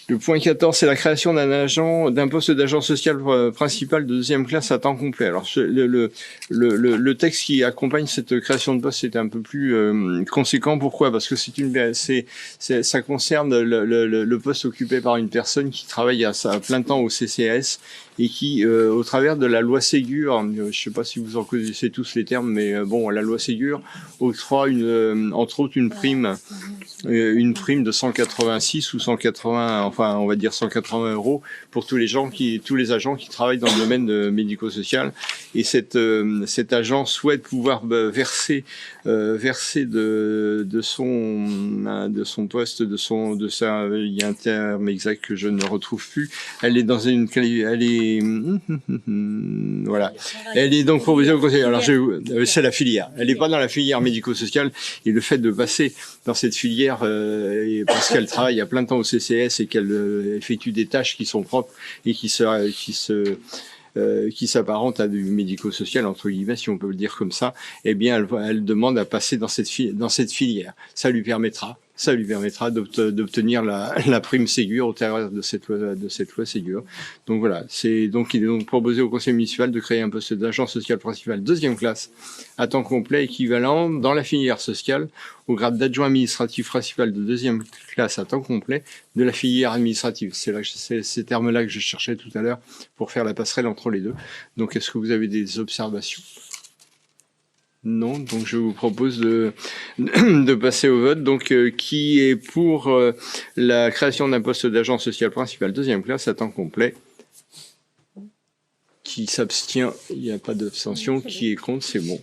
Le point 14, c'est la création d'un poste d'agent social principal de deuxième classe à temps complet. Alors, le texte qui accompagne cette création de poste est un peu plus conséquent. Pourquoi? Parce que ça concerne le poste occupé par une personne qui travaille à plein temps au CCAS et qui, au travers de la loi Ségur, je ne sais pas si vous en connaissez tous les termes, mais bon, la loi Ségur octroie entre autres une prime de 186 ou 180, enfin on va dire 180 € pour tous les agents qui travaillent dans le domaine médico-social. Et cet agent souhaite pouvoir verser de son poste, il y a un terme exact que je ne retrouve plus. Elle est voilà. Elle est donc proposée au conseil. Alors c'est la filière. Elle n'est pas dans la filière médico-sociale, et le fait de passer dans cette filière parce qu'elle travaille à plein temps au CCS et qu'elle effectue des tâches qui sont propres et qui s'apparentent à du médico-social, entre guillemets, si on peut le dire comme ça, eh bien, elle demande à passer dans cette filière. Ça lui permettra d'obtenir la prime Ségur au travers de cette loi Ségur. Donc voilà, il est donc proposé au conseil municipal de créer un poste d'agent social principal deuxième classe à temps complet équivalent dans la filière sociale au grade d'adjoint administratif principal de deuxième classe à temps complet de la filière administrative. C'est ces termes-là que je cherchais tout à l'heure pour faire la passerelle entre les deux. Donc, est-ce que vous avez des observations? Non, donc je vous propose de passer au vote. Donc, qui est pour la création d'un poste d'agent social principal deuxième classe à temps complet? Qui s'abstient? Il n'y a pas d'abstention. Qui est contre? C'est bon.